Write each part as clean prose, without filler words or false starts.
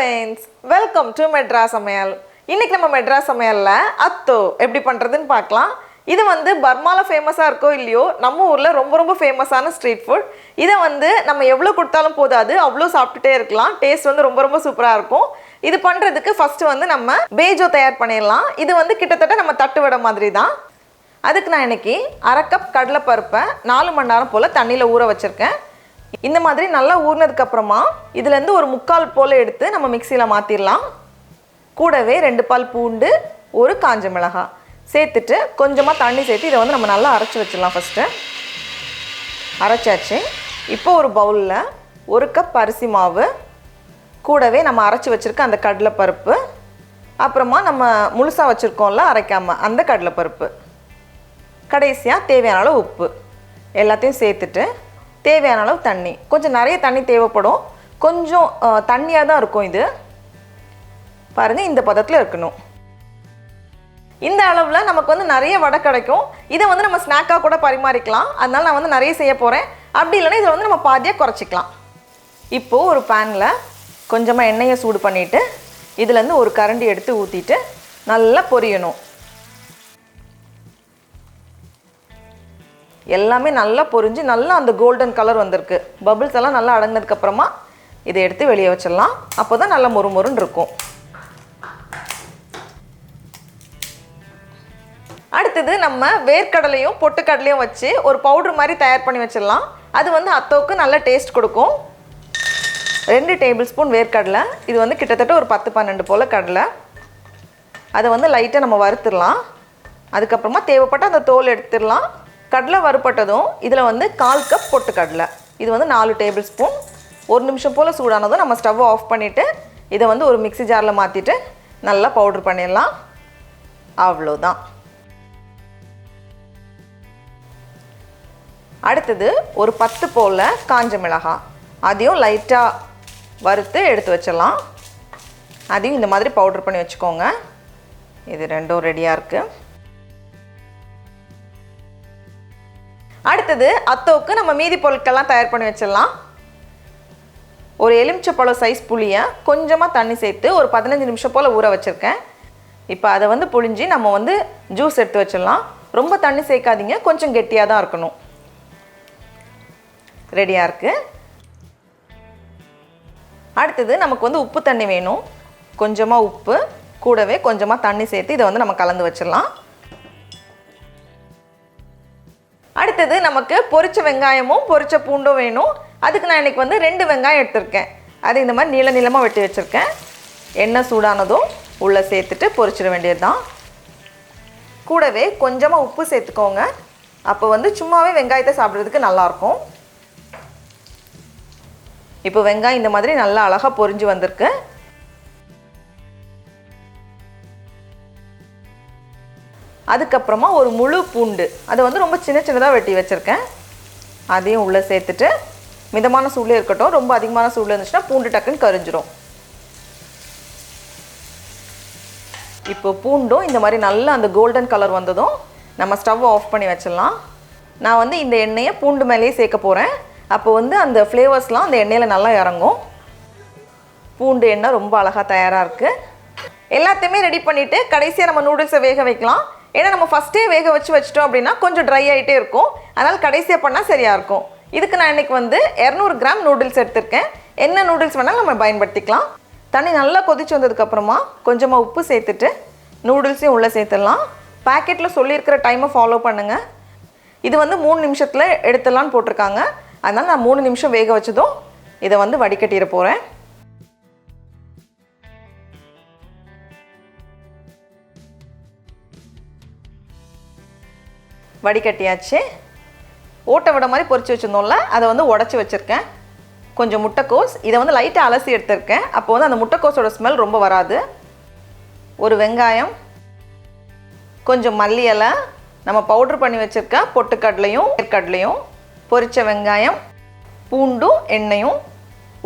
friends, welcome to Madras Samayal. இன்னைக்கு நம்ம மெட்ராஸ் சமையல்ல அத்தோ எப்படி பண்றதுன்னு பார்க்கலாம். இது வந்து பர்மால ஃபேமஸா இருக்கோ இல்லையோ நம்ம ஊர்ல ரொம்ப ஃபேமஸான ஸ்ட்ரீட் ஃபுட். இத வந்து நம்ம எவ்வளவு கொடுத்தாலும் போதாது, அவ்வளவு சாப்பிட்டுட்டே இருக்கலாம். டேஸ்ட் வந்து ரொம்ப சூப்பரா இருக்கும். இது பண்றதுக்கு ஃபர்ஸ்ட் வந்து நம்ம பேஜோ தயார் பண்ணிடலாம். இது வந்து கிட்டத்தட்ட நம்ம தட்டு வடை மாதிரி தான். அதுக்கு நான் இன்னைக்கு 1/2 கப் கடலை பருப்பை 4 மணி நேரம் போல தண்ணியில ஊற வச்சிருக்கேன். இந்த மாதிரி நல்லா ஊறினதுக்கு அப்புறமா இதுல இருந்து ஒரு 3/4 போல எடுத்து நம்ம மிக்ஸில மாத்திரலாம். கூடவே 2 பல் பூண்டு, ஒரு காஞ்ச மிளகாய் சேர்த்துட்டு கொஞ்சமா தண்ணி சேர்த்து இதை வந்து நம்ம நல்லா அரைச்சு வச்சிடலாம். ஃபர்ஸ்ட் அரைச்சாச்சு. இப்போ ஒரு பவுல்ல 1 கப் அரிசி மாவு, கூடவே நம்ம அரைச்சு வச்சிருக்க அந்த கடலை பருப்பு, அப்புறமா நம்ம முழுசா வச்சிருக்கோம்ல அரைக்காம அந்த கடலை பருப்பு, கடைசியா தேவையான அளவு உப்பு எல்லாத்தையும் சேர்த்துட்டு தேவையான அளவு தண்ணி, கொஞ்சம் நிறைய தண்ணி தேவைப்படும், கொஞ்சம் தண்ணியா தான் இருக்கும். இது பாருங்க இந்த பதத்துல இருக்கணும். இந்த அளவுல நமக்கு வந்து நிறைய வடை கிடைக்கும். இதை வந்து நம்ம ஸ்நாக்கா கூட பரிமாறிக்கலாம். அதனால நான் வந்து நிறைய செய்ய போறேன். அப்படி இல்லைன்னா இதை வந்து நம்ம பாதியா குறைச்சிக்கலாம். இப்போ ஒரு பேன்ல கொஞ்சமா எண்ணெயை சூடு பண்ணிட்டு இதுல இருந்து ஒரு கரண்டி எடுத்து ஊத்திட்டு நல்லா பொரியணும். எல்லாமே நல்லா பொரிஞ்சு நல்லா அந்த கோல்டன் கலர் வந்திருக்கு. பபிள்ஸ் எல்லாம் நல்லா அடங்கினதுக்கு அப்புறமா இதை எடுத்து வெளியே வச்சிடலாம். அப்போதான் நல்லா மொறுமொறுன்னு இருக்கும். அடுத்தது நம்ம வேர்க்கடலையும் பொட்டுக்கடலையும் வச்சு ஒரு பவுடர் மாதிரி தயார் பண்ணி வச்சிடலாம். அது வந்து அத்தோவுக்கு நல்ல டேஸ்ட் கொடுக்கும். 2 டேபிள் ஸ்பூன் வேர்க்கடலை, இது வந்து கிட்டத்தட்ட ஒரு 10-12 போல கடலை. அதை வந்து லைட்டாக நம்ம வறுத்துடலாம். அதுக்கப்புறமா தேவைப்பட்ட அந்த தோல் எடுத்துடலாம். கடலை வறுப்பட்டதும் இதில் வந்து 1/4 கப் பொட்டுக்கடலை, இது வந்து 4 டேபிள் ஸ்பூன். 1 நிமிஷம் போல் சூடானதும் நம்ம ஸ்டவ்வை ஆஃப் பண்ணிவிட்டு இதை வந்து ஒரு மிக்ஸி ஜாரில் மாற்றிட்டு நல்லா பவுடர் பண்ணிடலாம். அவ்வளோதான். அடுத்தது ஒரு 10 போல் காஞ்ச மிளகாய், அதையும் லைட்டாக வறுத்து எடுத்து வச்சிடலாம். அதையும் இந்த மாதிரி பவுடர் பண்ணி வச்சுக்கோங்க. இது ரெண்டும் ரெடியாக இருக்குது. அடுத்தது அத்தோவுக்கு நம்ம மீதி பொருட்கள்லாம் தயார் பண்ணி வச்சிடலாம். ஒரு எலுமிச்சப்பழம் சைஸ் புளியை கொஞ்சமாக தண்ணி சேர்த்து ஒரு 15 நிமிஷம் போல் ஊற வச்சுருக்கேன். இப்போ அதை வந்து புளிஞ்சு நம்ம வந்து ஜூஸ் எடுத்து வச்சிடலாம். ரொம்ப தண்ணி சேர்க்காதீங்க, கொஞ்சம் கெட்டியாக தான் இருக்கணும். ரெடியாக இருக்குது. அடுத்தது நமக்கு வந்து உப்பு தண்ணி வேணும். கொஞ்சமாக உப்பு, கூடவே கொஞ்சமாக தண்ணி சேர்த்து இதை வந்து நம்ம கலந்து வச்சிடலாம். அடுத்தது நமக்கு பொரிச்ச வெங்காயமும் பொரிச்ச பூண்டும் வேணும். அதுக்கு நான் இன்றைக்கி வந்து 2 வெங்காயம் எடுத்திருக்கேன். அது இந்த மாதிரி நீளமாக வெட்டி வச்சுருக்கேன். எண்ணெய் சூடானதும் உள்ளே சேர்த்துட்டு பொரிச்சிட வேண்டியது தான். கூடவே கொஞ்சமாக உப்பு சேர்த்துக்கோங்க. அப்போ வந்து சும்மாவே வெங்காயத்தை சாப்பிட்றதுக்கு நல்லாயிருக்கும். இப்போ வெங்காயம் இந்த மாதிரி நல்லா அழகாக பொரிஞ்சு வந்திருக்கு. அதுக்கப்புறமா ஒரு முழு பூண்டு, அதை வந்து ரொம்ப சின்னதாக வெட்டி வச்சுருக்கேன். அதையும் உள்ளே சேர்த்துட்டு மிதமான சூடில் இருக்கட்டும். ரொம்ப அதிகமான சூடில் இருந்துச்சுன்னா பூண்டு டக்குன்னு கரிஞ்சிரும். இப்போ பூண்டும் இந்த மாதிரி நல்லா அந்த கோல்டன் கலர் வந்ததும் நம்ம ஸ்டவ் ஆஃப் பண்ணி வச்சிடலாம். நான் வந்து இந்த எண்ணெயை பூண்டு மேலேயே சேர்க்க போகிறேன். அப்போ வந்து அந்த ஃப்ளேவர்ஸ்லாம் அந்த எண்ணெயில் நல்லா இறங்கும். பூண்டு எண்ணெய் ரொம்ப அழகாக தயாராக இருக்குது. எல்லாத்தையுமே ரெடி பண்ணிவிட்டு கடைசியாக நம்ம நூடுல்ஸை வேக வைக்கலாம். ஏன்னா நம்ம ஃபஸ்ட்டே வேக வச்சிட்டோம் அப்படின்னா கொஞ்சம் ட்ரை ஆகிட்டே இருக்கும். அதனால் கடைசியாக பண்ணால் சரியாக இருக்கும். இதுக்கு நான் இன்றைக்கி வந்து 200 கிராம் நூடுல்ஸ் எடுத்திருக்கேன். என்ன நூடுல்ஸ் வேணாலும் நம்ம பயன்படுத்திக்கலாம். தண்ணி நல்லா கொதிச்சு வந்ததுக்கப்புறமா கொஞ்சமாக உப்பு சேர்த்துட்டு நூடுல்ஸையும் உள்ளே சேர்த்துடலாம். பேக்கெட்டில் சொல்லியிருக்கிற டைமை ஃபாலோ பண்ணுங்கள். இது வந்து 3 நிமிஷத்தில் எடுத்துடலான்னு போட்டிருக்காங்க. அதனால் நான் 3 நிமிஷம் வேக வச்சதும் இதை வந்து வடிகட்டிட போகிறேன். வடிகட்டியாச்சு. ஓட்டை விட மாதிரி பொரிச்சு வச்சுருந்தோம்ல, அதை வந்து உடச்சி வச்சுருக்கேன். கொஞ்சம் முட்டைக்கோஸ், இதை வந்து லைட்டாக அலசி எடுத்துருக்கேன். அப்போ வந்து அந்த முட்டைக்கோஸோட ஸ்மெல் ரொம்ப வராது. ஒரு வெங்காயம், கொஞ்சம் மல்லி இலை, நம்ம பவுட்ரு பண்ணி வச்சுருக்க பொட்டுக்கடலையும் வேர்க்கடலையும், பொரிச்ச வெங்காயம், பூண்டும் எண்ணெயும்,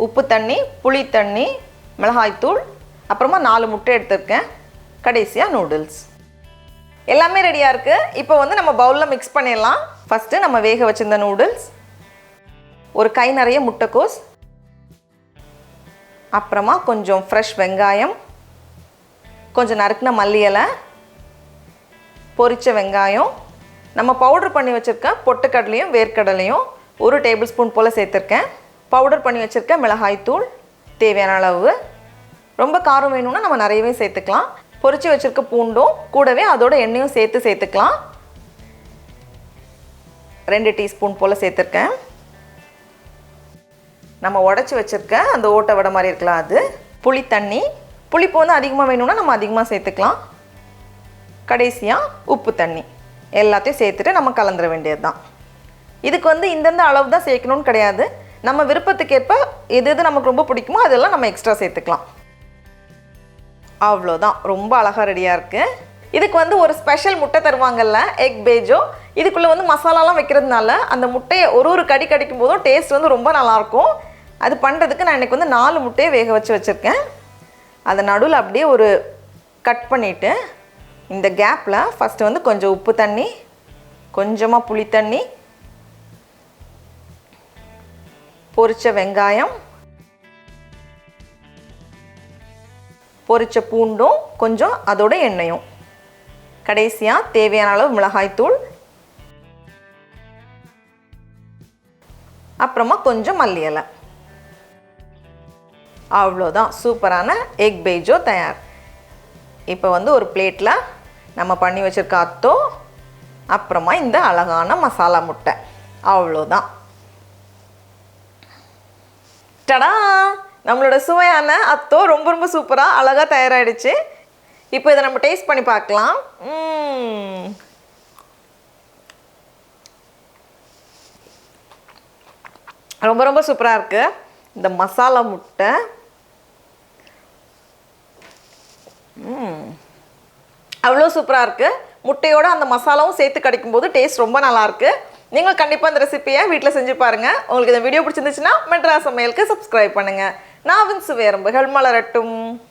உப்பு தண்ணி, புளி தண்ணி, மிளகாய்த்தூள், அப்புறமா 4 முட்டை எடுத்துருக்கேன். கடைசியாக நூடுல்ஸ். எல்லாமே ரெடியாக இருக்குது. இப்போ வந்து நம்ம பவுலில் மிக்ஸ் பண்ணிடலாம். ஃபஸ்ட்டு நம்ம வேக வச்சிருந்த நூடுல்ஸ், ஒரு கை நிறைய முட்டைக்கோஸ், அப்புறமா கொஞ்சம் ஃப்ரெஷ் வெங்காயம், கொஞ்சம் நறுக்கின மல்லி இலை, பொரிச்ச வெங்காயம், நம்ம பவுடர் பண்ணி வச்சுருக்க பொட்டுக்கடலையும் வேர்க்கடலையும் 1 டேபிள் ஸ்பூன் போல் சேர்த்துருக்கேன். பவுடர் பண்ணி வச்சுருக்க மிளகாய்த்தூள் தேவையான அளவு. ரொம்ப காரம் வேணும்னா நம்ம நிறையவே சேர்த்துக்கலாம். பொரிச்சு வச்சுருக்க பூண்டும் கூடவே அதோட எண்ணெயும் சேர்த்துக்கலாம். 2 டீஸ்பூன் போல் சேர்த்துருக்கேன். நம்ம உடச்சி வச்சுருக்க அந்த ஓட்டை வடை மாதிரி இருக்கலாம் அது. புளி தண்ணி, புளிப்பு வந்து அதிகமாக வேணும்னா நம்ம அதிகமாக சேர்த்துக்கலாம். கடைசியாக உப்பு தண்ணி எல்லாத்தையும் சேர்த்துட்டு நம்ம கலந்துட வேண்டியது தான். இதுக்கு வந்து இந்தந்த அளவு தான் சேர்க்கணும்னு கிடையாது. நம்ம விருப்பத்துக்கேற்ப எது நமக்கு ரொம்ப பிடிக்குமோ அதெல்லாம் நம்ம எக்ஸ்ட்ரா சேர்த்துக்கலாம். அவ்வளோதான், ரொம்ப அழகாக ரெடியாக இருக்குது. இதுக்கு வந்து ஒரு ஸ்பெஷல் முட்டை தருவாங்கல்ல, எக் பேஜோ. இதுக்குள்ளே வந்து மசாலாலாம் வைக்கிறதுனால அந்த முட்டையை ஒரு கடி கடிக்கும் போதும் டேஸ்ட் வந்து ரொம்ப நல்லாயிருக்கும். அது பண்ணுறதுக்கு நான் இன்றைக்கி வந்து 4 முட்டையை வேக வச்சுருக்கேன். அதை நடுவில் அப்படியே ஒரு கட் பண்ணிவிட்டு இந்த கேப்பில் ஃபஸ்ட்டு வந்து கொஞ்சம் உப்பு தண்ணி, கொஞ்சமாக புளி தண்ணி, பொரிச்ச வெங்காயம், பொரிச்ச பூண்டும் கொஞ்சம் அதோட எண்ணெயும், கடைசியாக தேவையான அளவு மிளகாய்த்தூள், அப்புறமா கொஞ்சம் மல்லி இலை. அவ்வளோதான், சூப்பரான எக் பேஜோ தயார். இப்போ வந்து ஒரு பிளேட்டில் நம்ம பண்ணி வச்சுருக்க அத்தோ, அப்புறமா இந்த அழகான மசாலா முட்டை. அவ்வளோதான். டடா, நம்மளோட சுவையான அத்தோ ரொம்ப சூப்பராக அழகாக தயாராகிடுச்சு. இப்போ இதை நம்ம டேஸ்ட் பண்ணி பார்க்கலாம். ரொம்ப சூப்பராக இருக்குது இந்த மசாலா முட்டை. அவ்வளோ சூப்பராக இருக்குது. முட்டையோட அந்த மசாலாவும் சேர்த்து கிடைக்கும்போது டேஸ்ட் ரொம்ப நல்லாயிருக்கு. நீங்கள் கண்டிப்பாக இந்த ரெசிபியை வீட்டில் செஞ்சு பாருங்கள். உங்களுக்கு இந்த வீடியோ பிடிச்சிருந்துச்சுன்னா மெட்ராஸ் சமையலுக்கு சப்ஸ்கிரைப் பண்ணுங்கள். நாவின் சுவையரம்புகள் மலரட்டும்.